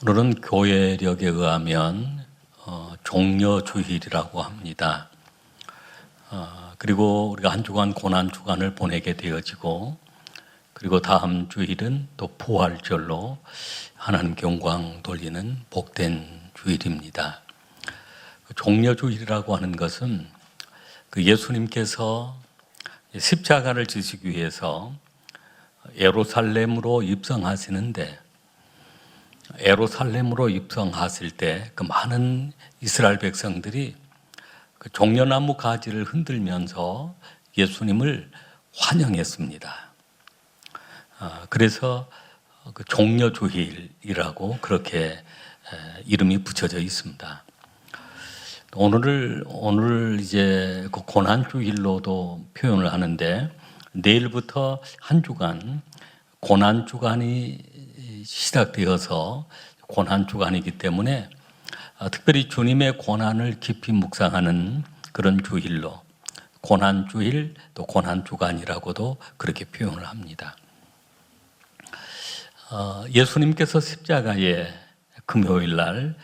오늘은 교회력에 의하면 종려주일이라고 합니다. 그리고 우리가 한 주간 고난주간을 보내게 되어지고, 그리고 다음 주일은 또 부활절로 하나님께 영광 돌리는 복된 주일입니다. 종려주일이라고 하는 것은 그 예수님께서 십자가를 지시기 위해서 예루살렘으로 입성하시는데, 예루살렘으로 입성하실 때 그 많은 이스라엘 백성들이 그 종려나무 가지를 흔들면서 예수님을 환영했습니다. 그래서 그 종려주일이라고 그렇게 이름이 붙여져 있습니다. 오늘 이제 그 고난주일로도 표현을 하는데, 내일부터 한 주간 고난주간이 시작되어서 고난주간이기 때문에 특별히 주님의 고난을 깊이 묵상하는 그런 주일로 고난주일 또 고난주간이라고도 그렇게 표현을 합니다. 예수님께서 십자가에 금요일 날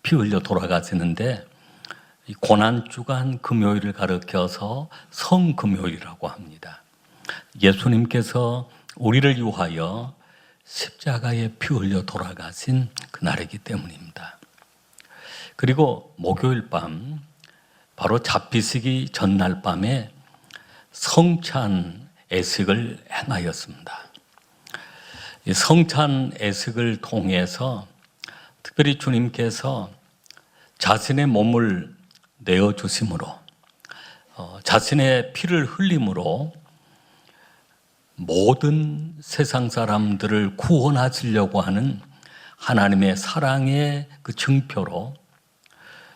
피 흘려 돌아가시는데, 이 고난주간 금요일을 가리켜서 성금요일이라고 합니다. 예수님께서 우리를 위하여 십자가에 피 흘려 돌아가신 그날이기 때문입니다. 그리고 목요일 밤, 바로 잡히시기 전날 밤에 성찬 예식을 행하였습니다. 이 성찬 예식을 통해서 특별히 주님께서 자신의 몸을 내어주심으로, 자신의 피를 흘림으로 모든 세상 사람들을 구원하시려고 하는 하나님의 사랑의 그 증표로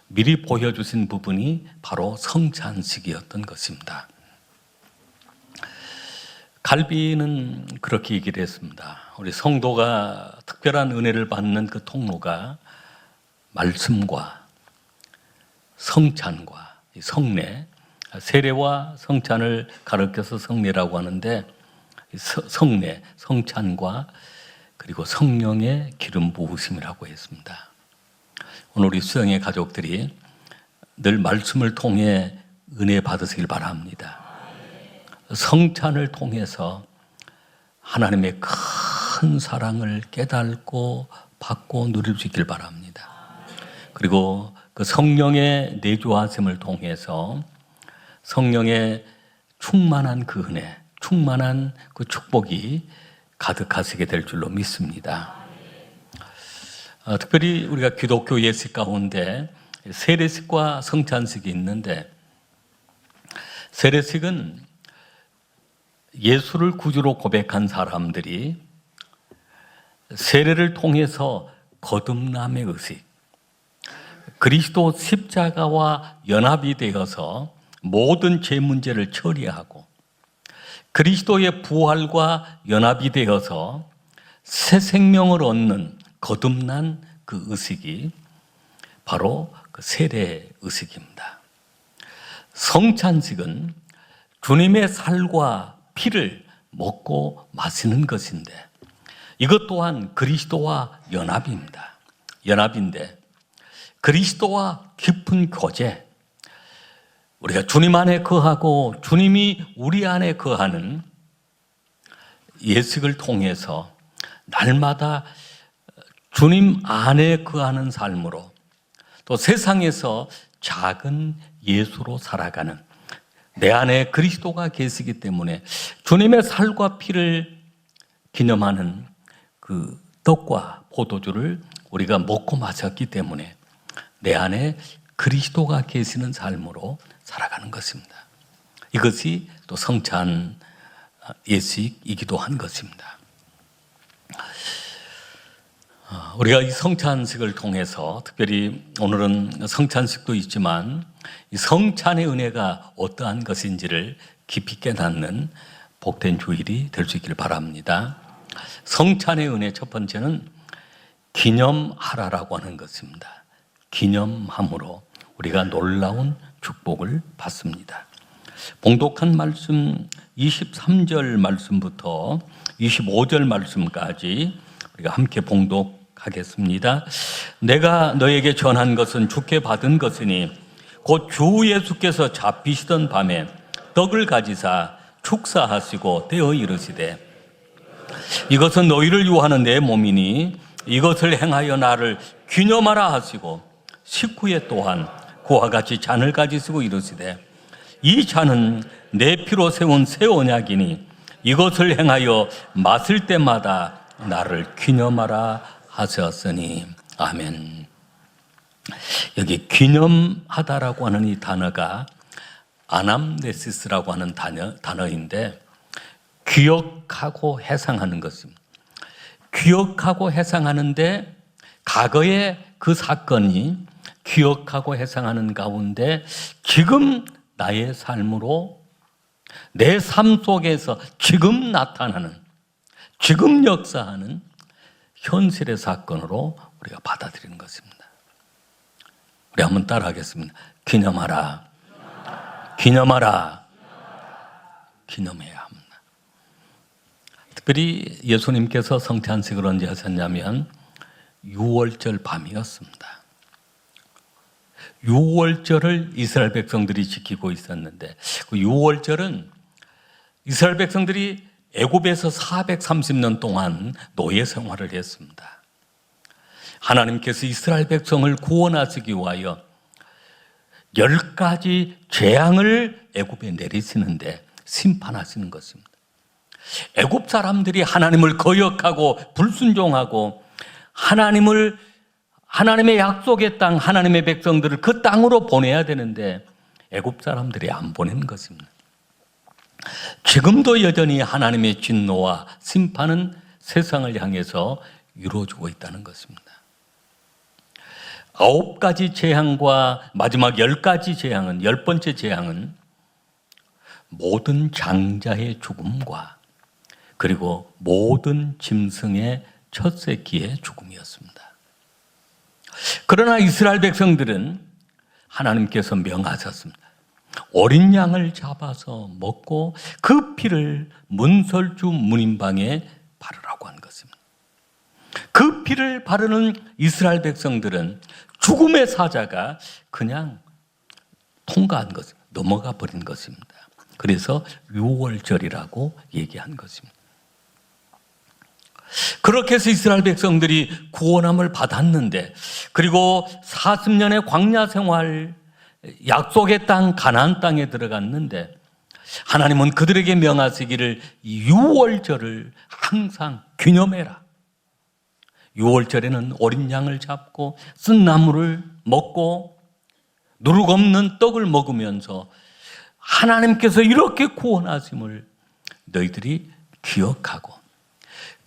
미리 보여주신 부분이 바로 성찬식이었던 것입니다. 갈비는 그렇게 얘기를 했습니다. 우리 성도가 특별한 은혜를 받는 그 통로가 말씀과 성찬과 성례, 세례와 성찬을 가르쳐서 성례라고 하는데, 성례, 성찬과 그리고 성령의 기름 부으심이라고 했습니다. 오늘 우리 수영의 가족들이 늘 말씀을 통해 은혜 받으시길 바랍니다. 성찬을 통해서 하나님의 큰 사랑을 깨닫고 받고 누릴 수 있길 바랍니다. 그리고 그 성령의 내주하심을 통해서 성령의 충만한 그 은혜, 충만한 그 축복이 가득하시게 될 줄로 믿습니다. 특별히 우리가 기독교 예식 가운데 세례식과 성찬식이 있는데, 세례식은 예수를 구주로 고백한 사람들이 세례를 통해서 거듭남의 의식, 그리스도 십자가와 연합이 되어서 모든 죄 문제를 처리하고 그리스도의 부활과 연합이 되어서 새 생명을 얻는 거듭난 그 의식이 바로 그 세례 의식입니다. 성찬식은 주님의 살과 피를 먹고 마시는 것인데, 이것 또한 그리스도와 연합입니다. 연합인데, 그리스도와 깊은 교제, 우리가 주님 안에 거하고 주님이 우리 안에 거하는 예식을 통해서 날마다 주님 안에 거하는 삶으로, 또 세상에서 작은 예수로 살아가는, 내 안에 그리스도가 계시기 때문에 주님의 살과 피를 기념하는 그 떡과 포도주를 우리가 먹고 마셨기 때문에 내 안에 그리스도가 계시는 삶으로 살아가는 것입니다. 이것이 또 성찬 예식이기도 한 것입니다. 우리가 이 성찬식을 통해서, 특별히 오늘은 성찬식도 있지만 이 성찬의 은혜가 어떠한 것인지를 깊이 깨닫는 복된 주일이 될 수 있기를 바랍니다. 성찬의 은혜 첫 번째는 기념하라라고 하는 것입니다. 기념함으로 우리가 놀라운 축복을 받습니다. 봉독한 말씀 23절 말씀부터 25절 말씀까지 우리가 함께 봉독 하겠습니다. 내가 너에게 전한 것은 주께 받은 것이니 곧 주 예수께서 잡히시던 밤에 떡을 가지사 축사하시고 떼어 이르시되 이것은 너희를 유하는 내 몸이니 이것을 행하여 나를 기념하라 하시고 식후에 또한 그와 같이 잔을 가지시고 이르시되 이 잔은 내 피로 세운 새 언약이니 이것을 행하여 마실 때마다 나를 기념하라 하셨으니. 아멘. 여기 기념하다라고 하는 이 단어가 아남네시스라고 하는 단어인데 기억하고 해상하는 것입니다. 기억하고 해상하는데 과거의 그 사건이 기억하고 해상하는 가운데 지금 나의 삶으로 내 삶 속에서 지금 나타나는, 지금 역사하는 현실의 사건으로 우리가 받아들이는 것입니다. 우리 한번 따라하겠습니다. 기념하라. 기념하라. 기념해야 합니다. 특별히 예수님께서 성찬식을 언제 하셨냐면 6월절 밤이었습니다. 6월절을 이스라엘 백성들이 지키고 있었는데 그 6월절은 이스라엘 백성들이 애굽에서 430년 동안 노예 생활을 했습니다. 하나님께서 이스라엘 백성을 구원하시기 위하여 10가지 재앙을 애굽에 내리시는데 심판하시는 것입니다. 애굽 사람들이 하나님을 거역하고 불순종하고 하나님의 약속의 땅, 하나님의 백성들을 그 땅으로 보내야 되는데 애굽 사람들이 안 보내는 것입니다. 지금도 여전히 하나님의 진노와 심판은 세상을 향해서 이루어지고 있다는 것입니다. 9가지 재앙과 마지막 10가지 재앙은, 10번째 재앙은 모든 장자의 죽음과 그리고 모든 짐승의 첫 새끼의 죽음이었습니다. 그러나 이스라엘 백성들은 하나님께서 명하셨습니다. 어린 양을 잡아서 먹고 그 피를 문설주 문인방에 바르라고 한 것입니다. 그 피를 바르는 이스라엘 백성들은 죽음의 사자가 그냥 통과한 것입니다. 넘어가 버린 것입니다. 그래서 6월절이라고 얘기한 것입니다. 그렇게 해서 이스라엘 백성들이 구원함을 받았는데 그리고 40년의 광야 생활, 약속의 땅 가나안 땅에 들어갔는데 하나님은 그들에게 명하시기를 6월절을 항상 기념해라. 6월절에는 어린 양을 잡고 쓴 나물을 먹고 누룩 없는 떡을 먹으면서 하나님께서 이렇게 구원하심을 너희들이 기억하고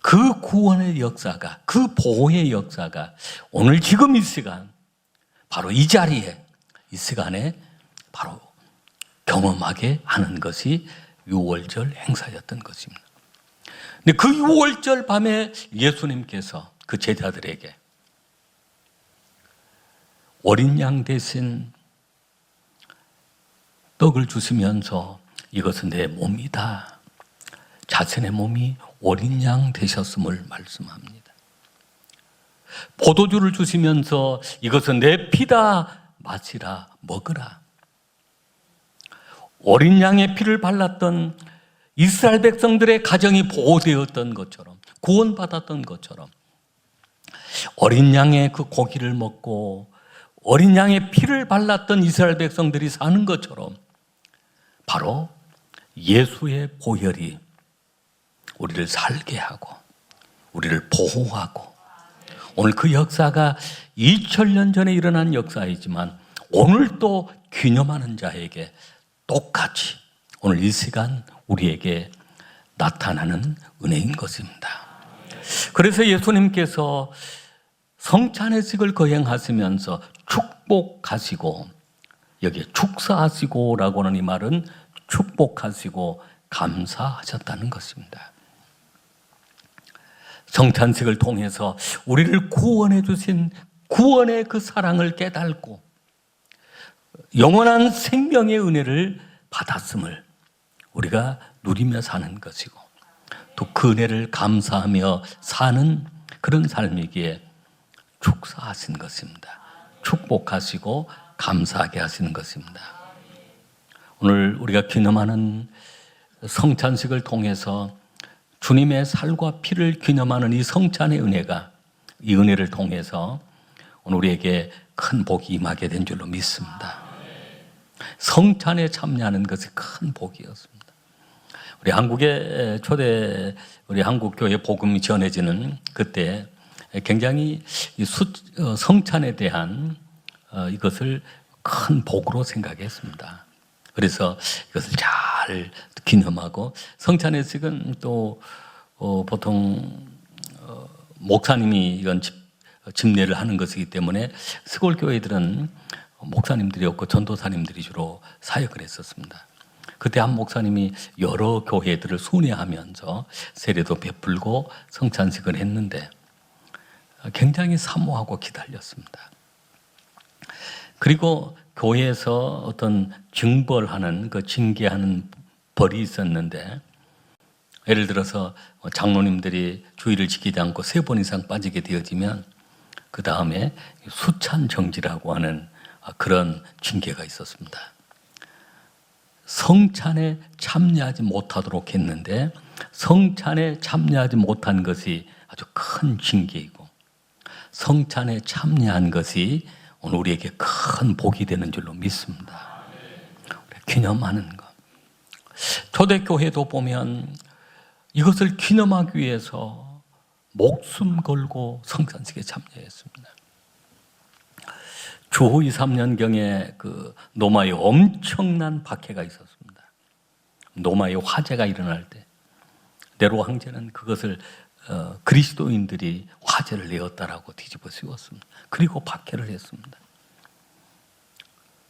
그 구원의 역사가, 그 보호의 역사가 오늘 지금 이 시간, 바로 이 자리에, 이 시간에 바로 경험하게 하는 것이 6월절 행사였던 것입니다. 근데 그 6월절 밤에 예수님께서 그 제자들에게 어린 양 대신 떡을 주시면서 이것은 내 몸이다. 자신의 몸이 어린 양 되셨음을 말씀합니다. 포도주를 주시면서 이것은 내 피다. 마시라, 먹으라. 어린 양의 피를 발랐던 이스라엘 백성들의 가정이 보호되었던 것처럼, 구원받았던 것처럼 어린 양의 그 고기를 먹고 어린 양의 피를 발랐던 이스라엘 백성들이 사는 것처럼 바로 예수의 보혈이 우리를 살게 하고 우리를 보호하고 오늘 그 역사가 2000년 전에 일어난 역사이지만 오늘 또 기념하는 자에게 똑같이 오늘 이 시간 우리에게 나타나는 은혜인 것입니다. 그래서 예수님께서 성찬의식을 거행하시면서 축복하시고 여기에 축사하시고라고 하는 이 말은 축복하시고 감사하셨다는 것입니다. 성찬식을 통해서 우리를 구원해 주신 구원의 그 사랑을 깨닫고 영원한 생명의 은혜를 받았음을 우리가 누리며 사는 것이고 또 그 은혜를 감사하며 사는 그런 삶이기에 축사하신 것입니다. 축복하시고 감사하게 하시는 것입니다. 오늘 우리가 기념하는 성찬식을 통해서 주님의 살과 피를 기념하는 이 성찬의 은혜가, 이 은혜를 통해서 오늘 우리에게 큰 복이 임하게 된 줄로 믿습니다. 성찬에 참여하는 것이 큰 복이었습니다. 우리 한국의 초대, 우리 한국 교회 복음이 전해지는 그때 굉장히 성찬에 대한 이것을 큰 복으로 생각했습니다. 그래서 이것을 잘 기념하고, 성찬의식은 또 보통 목사님이 이건 집례를 하는 것이기 때문에 시골 교회들은 목사님들이 없고 전도사님들이 주로 사역을 했었습니다. 그때 한 목사님이 여러 교회들을 순회하면서 세례도 베풀고 성찬식을 했는데 굉장히 사모하고 기다렸습니다. 그리고 교회에서 어떤 징벌하는, 그 징계하는 벌이 있었는데, 예를 들어서 장로님들이 주의를 지키지 않고 3번 이상 빠지게 되어지면 그 다음에 수찬정지라고 하는 그런 징계가 있었습니다. 성찬에 참여하지 못하도록 했는데, 성찬에 참여하지 못한 것이 아주 큰 징계이고, 성찬에 참여한 것이 오늘 우리에게 큰 복이 되는 줄로 믿습니다. 기념하는 것. 초대교회도 보면 이것을 기념하기 위해서 목숨 걸고 성찬식에 참여했습니다. 주후 2, 3년경에 그 노마에 엄청난 박해가 있었습니다. 노마에 화재가 일어날 때 네로 황제는 그것을 그리스도인들이 화재를 내었다라고 뒤집어 씌웠습니다. 그리고 박해를 했습니다.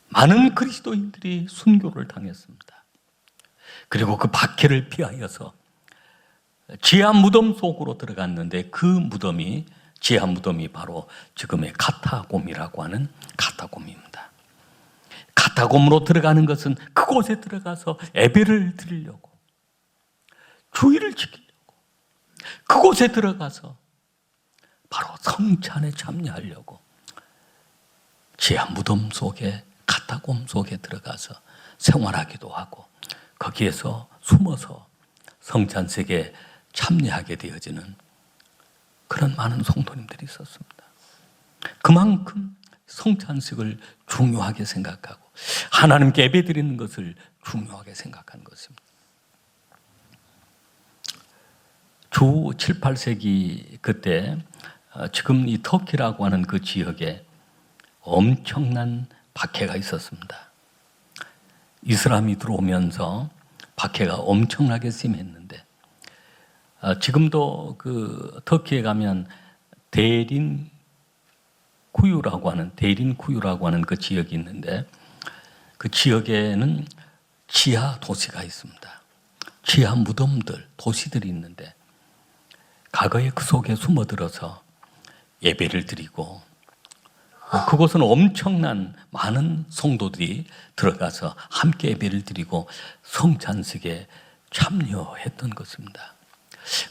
많은 그리스도인들이 순교를 당했습니다. 그리고 그 박해를 피하여서 지하 무덤 속으로 들어갔는데, 그 무덤이, 지하 무덤이 바로 지금의 카타곰이라고 하는 카타곰입니다. 카타곰으로 들어가는 것은 그곳에 들어가서 예배를 드리려고, 주의를 지키려고, 그곳에 들어가서 바로 성찬에 참여하려고 지하 무덤 속에, 카타곰 속에 들어가서 생활하기도 하고, 거기에서 숨어서 성찬식에 참여하게 되어지는 그런 많은 성도님들이 있었습니다. 그만큼 성찬식을 중요하게 생각하고 하나님께 예배드리는 것을 중요하게 생각한 것입니다. 주 7, 8세기 그때 지금 이 터키라고 하는 그 지역에 엄청난 박해가 있었습니다. 이슬람이 들어오면서 박해가 엄청나게 심했는데, 지금도 그 터키에 가면 데린쿠유라고 하는 그 지역이 있는데, 그 지역에는 지하 도시가 있습니다. 지하 무덤들, 도시들이 있는데, 과거에 그 속에 숨어들어서 예배를 드리고, 그곳은 엄청난 많은 성도들이 들어가서 함께 예배를 드리고 성찬식에 참여했던 것입니다.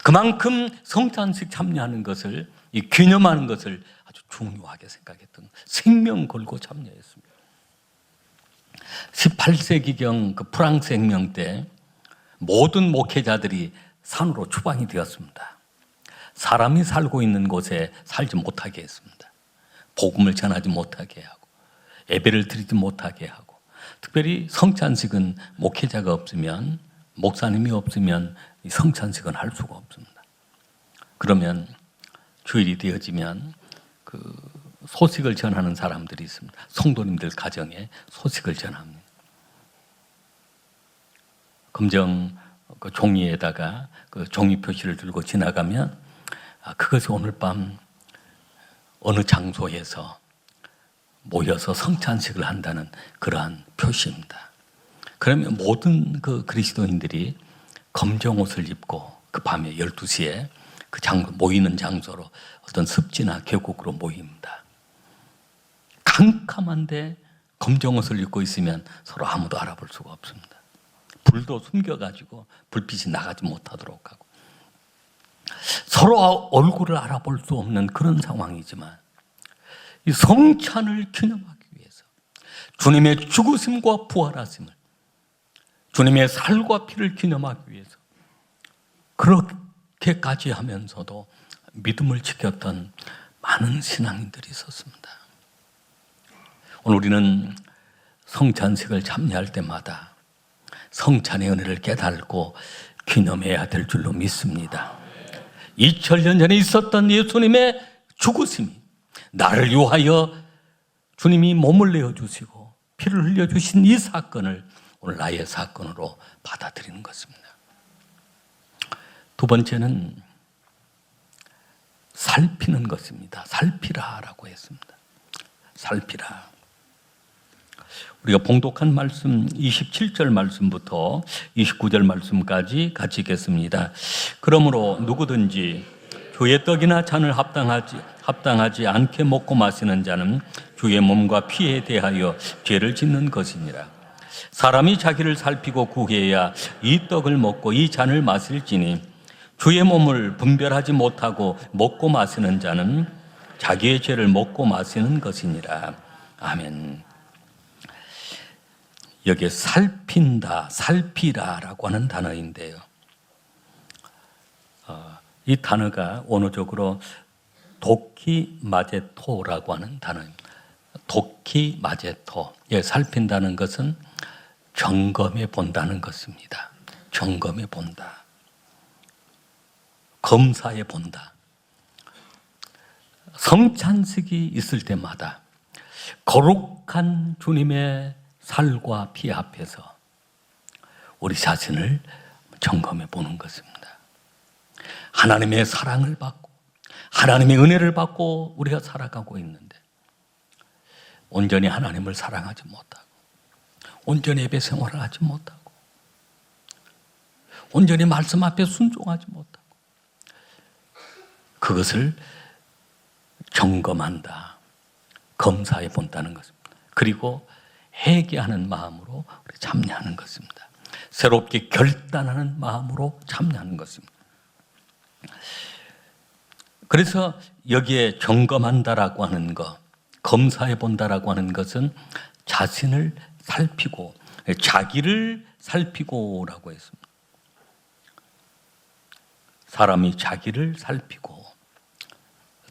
그만큼 성찬식 참여하는 것을, 이 기념하는 것을 아주 중요하게 생각했던, 생명 걸고 참여했습니다. 18세기경 그 프랑스 혁명 때 모든 목회자들이 산으로 추방이 되었습니다. 사람이 살고 있는 곳에 살지 못하게 했습니다. 복음을 전하지 못하게 하고 예배를 드리지 못하게 하고, 특별히 성찬식은 목회자가 없으면, 목사님이 없으면 이 성찬식은 할 수가 없습니다. 그러면 주일이 되어지면 그 소식을 전하는 사람들이 있습니다. 성도님들 가정에 소식을 전합니다. 검정 그 종이에다가 그 종이 표시를 들고 지나가면 그것이 오늘 밤 어느 장소에서 모여서 성찬식을 한다는 그러한 표시입니다. 그러면 모든 그 그리스도인들이 검정 옷을 입고 그 밤에 12시에 그 모이는 장소로 어떤 습지나 계곡으로 모입니다. 캄캄한데 검정 옷을 입고 있으면 서로 아무도 알아볼 수가 없습니다. 불도 숨겨가지고 불빛이 나가지 못하도록 하고, 서로 얼굴을 알아볼 수 없는 그런 상황이지만 이 성찬을 기념하기 위해서 주님의 죽으심과 부활하심을, 주님의 살과 피를 기념하기 위해서 그렇게까지 하면서도 믿음을 지켰던 많은 신앙인들이 있었습니다. 오늘 우리는 성찬식을 참여할 때마다 성찬의 은혜를 깨닫고 기념해야 될 줄로 믿습니다. 2000년 전에 있었던 예수님의 죽으심이 나를 위하여 주님이 몸을 내어주시고 피를 흘려주신 이 사건을 오늘 나의 사건으로 받아들이는 것입니다. 두 번째는 살피는 것입니다. 살피라라고 했습니다. 살피라. 우리가 봉독한 말씀 27절 말씀부터 29절 말씀까지 같이 읽겠습니다. 그러므로 누구든지 주의 떡이나 잔을 합당하지 않게 먹고 마시는 자는 주의 몸과 피에 대하여 죄를 짓는 것이니라. 사람이 자기를 살피고 구해야 이 떡을 먹고 이 잔을 마실지니 주의 몸을 분별하지 못하고 먹고 마시는 자는 자기의 죄를 먹고 마시는 것이니라. 아멘. 여기에 살핀다, 살피라라고 하는 단어인데요. 이 단어가 원어적으로 도키마제토라고 하는 단어입니다. 도키마제토. 예, 살핀다는 것은 점검해 본다는 것입니다. 점검해 본다. 검사해 본다. 성찬식이 있을 때마다 거룩한 주님의 살과 피 앞에서 우리 자신을 점검해 보는 것입니다. 하나님의 사랑을 받고 하나님의 은혜를 받고 우리가 살아가고 있는데 온전히 하나님을 사랑하지 못하고 온전히 예배 생활을 하지 못하고 온전히 말씀 앞에 순종하지 못하고 그것을 점검한다. 검사해 본다는 것입니다. 그리고 회개하는 마음으로 참여하는 것입니다. 새롭게 결단하는 마음으로 참여하는 것입니다. 그래서 여기에 점검한다라고 하는 것, 검사해 본다라고 하는 것은 자신을 살피고 자기를 살피고라고 했습니다. 사람이 자기를 살피고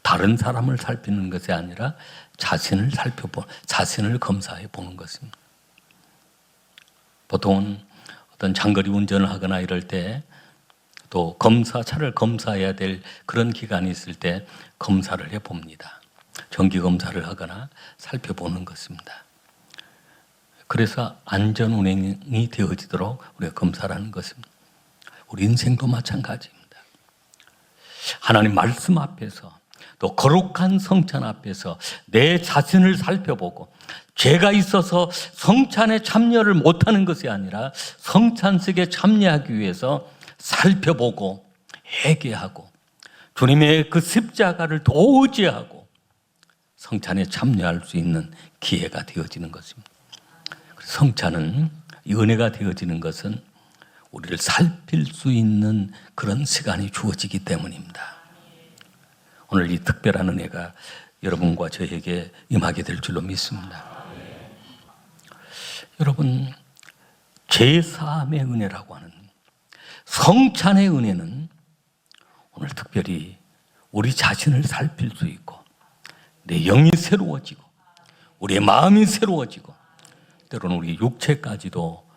다른 사람을 살피는 것이 아니라 자신을 자신을 검사해 보는 것입니다. 보통은 어떤 장거리 운전을 하거나 이럴 때 또 차를 검사해야 될 그런 기간이 있을 때 검사를 해 봅니다. 정기 검사를 하거나 살펴보는 것입니다. 그래서 안전 운행이 되어지도록 우리가 검사를 하는 것입니다. 우리 인생도 마찬가지입니다. 하나님 말씀 앞에서 또 거룩한 성찬 앞에서 내 자신을 살펴보고 죄가 있어서 성찬에 참여를 못하는 것이 아니라 성찬식에 참여하기 위해서 살펴보고 회개하고 주님의 그 십자가를 더 의지하고 성찬에 참여할 수 있는 기회가 되어지는 것입니다. 성찬은 이 은혜가 되어지는 것은 우리를 살필 수 있는 그런 시간이 주어지기 때문입니다. 오늘 이 특별한 은혜가 여러분과 저에게 임하게 될 줄로 믿습니다. 여러분, 제사함의 은혜라고 하는 성찬의 은혜는 오늘 특별히 우리 자신을 살필 수 있고 내 영이 새로워지고 우리의 마음이 새로워지고 때로는 우리 육체까지도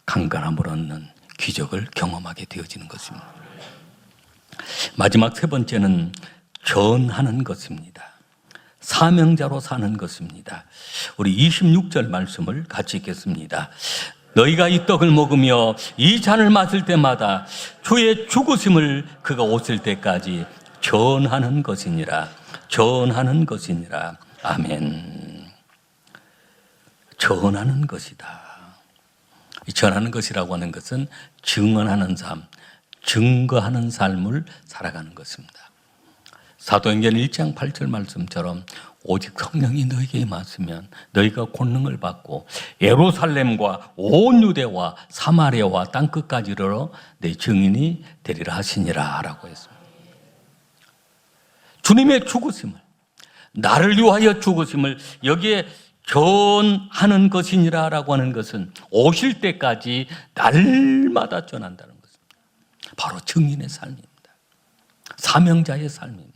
강건함을 얻는 기적을 경험하게 되어지는 것입니다. 마지막 세 번째는 전하는 것입니다. 사명자로 사는 것입니다. 우리 26절 말씀을 같이 읽겠습니다. 너희가 이 떡을 먹으며 이 잔을 마실 때마다 주의 죽으심을 그가 오실 때까지 전하는 것이니라. 전하는 것이니라. 아멘. 전하는 것이다. 이 전하는 것이라고 하는 것은 증언하는 삶, 증거하는 삶을 살아가는 것입니다. 사도행전 1장 8절 말씀처럼 오직 성령이 너희에게 임하시면 너희가 권능을 받고 예루살렘과 온 유대와 사마리아와 땅끝까지 이르러 내 증인이 되리라 하시니라 라고 했습니다. 주님의 죽으심을 나를 위하여 죽으심을 여기에 전하는 것이니라라고 하는 것은 오실 때까지 날마다 전한다는 것입니다. 바로 증인의 삶입니다. 사명자의 삶입니다.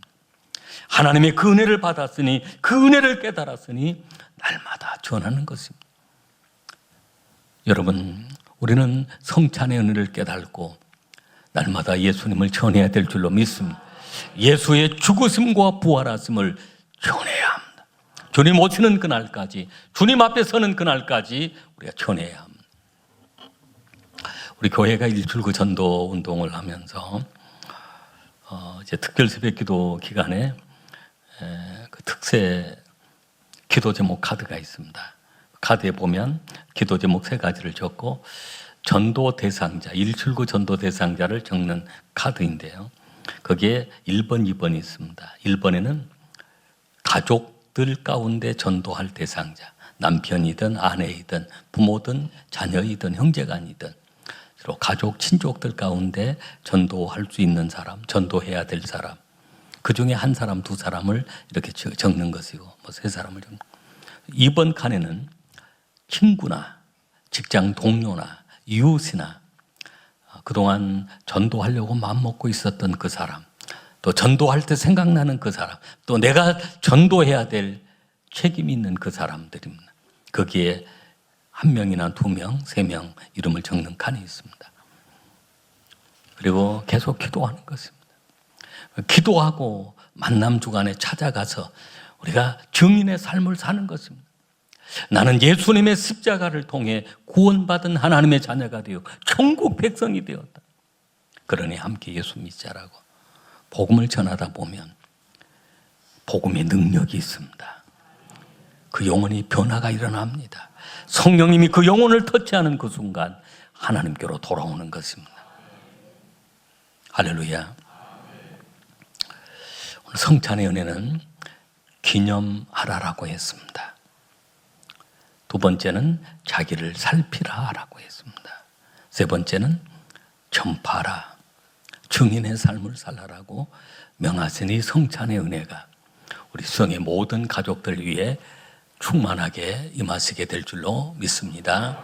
하나님의 그 은혜를 받았으니 그 은혜를 깨달았으니 날마다 전하는 것입니다. 여러분, 우리는 성찬의 은혜를 깨달고 날마다 예수님을 전해야 될 줄로 믿습니다. 예수의 죽으심과 부활하심을 전해야 합니다. 주님 오시는 그날까지, 주님 앞에 서는 그날까지 우리가 전해야 합니다. 우리 교회가 일출구 전도 운동을 하면서 이제 특별 새벽기도 기간에 그 특세 기도 제목 카드가 있습니다. 카드에 보면 기도 제목 3가지를 적고 전도 대상자, 일출구 전도 대상자를 적는 카드인데요. 거기에 1번, 2번이 있습니다. 1번에는 가족들 가운데 전도할 대상자, 남편이든 아내이든 부모든 자녀이든 형제간이든 주로 가족, 친족들 가운데 전도할 수 있는 사람, 전도해야 될 사람, 그 중에 1사람, 2사람을 이렇게 적는 것이고, 3사람을 적는. 2번 칸에는 친구나 직장 동료나 이웃이나 그동안 전도하려고 마음먹고 있었던 그 사람, 또 전도할 때 생각나는 그 사람, 또 내가 전도해야 될 책임이 있는 그 사람들입니다. 거기에 1명이나 2명, 3명 이름을 적는 칸이 있습니다. 그리고 계속 기도하는 것입니다. 기도하고 만남 주간에 찾아가서 우리가 증인의 삶을 사는 것입니다. 나는 예수님의 십자가를 통해 구원받은 하나님의 자녀가 되어 천국 백성이 되었다. 그러니 함께 예수 믿자라고 복음을 전하다 보면 복음의 능력이 있습니다. 그 영혼이 변화가 일어납니다. 성령님이 그 영혼을 터치하는 그 순간 하나님께로 돌아오는 것입니다. 할렐루야. 오늘 성찬의 은혜는 기념하라라고 했습니다. 2번째는 자기를 살피라라고 했습니다. 3번째는 전파하라, 증인의 삶을 살라라고 명하시니 성찬의 은혜가 우리 수영의 모든 가족들 위해 충만하게 임하시게 될 줄로 믿습니다.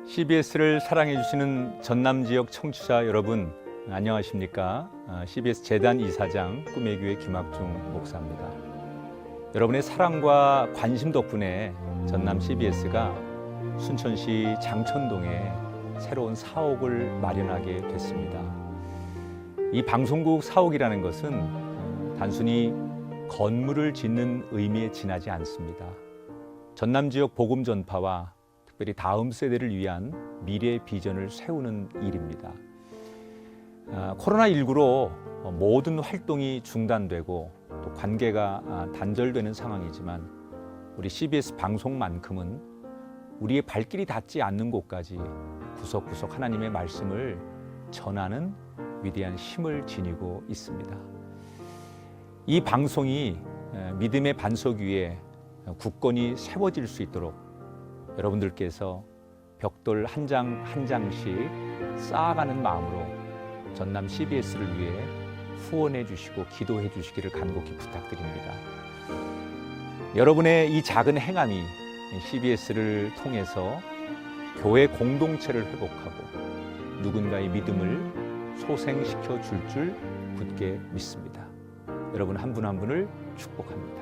CBS를 사랑해 주시는 전남 지역 청취자 여러분, 안녕하십니까? CBS 재단 이사장 꿈의 교회 김학중 목사입니다. 여러분의 사랑과 관심 덕분에 전남 CBS가 순천시 장천동에 새로운 사옥을 마련하게 됐습니다. 이 방송국 사옥이라는 것은 단순히 건물을 짓는 의미에 지나지 않습니다. 전남 지역 복음 전파와 특별히 다음 세대를 위한 미래 비전을 세우는 일입니다. 코로나19로 모든 활동이 중단되고 또 관계가 단절되는 상황이지만 우리 CBS 방송만큼은 우리의 발길이 닿지 않는 곳까지 구석구석 하나님의 말씀을 전하는 위대한 힘을 지니고 있습니다. 이 방송이 믿음의 반석 위에 굳건히 세워질 수 있도록 여러분들께서 벽돌 한 장 한 장씩 쌓아가는 마음으로 전남 CBS를 위해 후원해 주시고 기도해 주시기를 간곡히 부탁드립니다. 여러분의 이 작은 행함이 CBS를 통해서 교회 공동체를 회복하고 누군가의 믿음을 소생시켜 줄 굳게 믿습니다. 여러분 한 분 한 분을 축복합니다.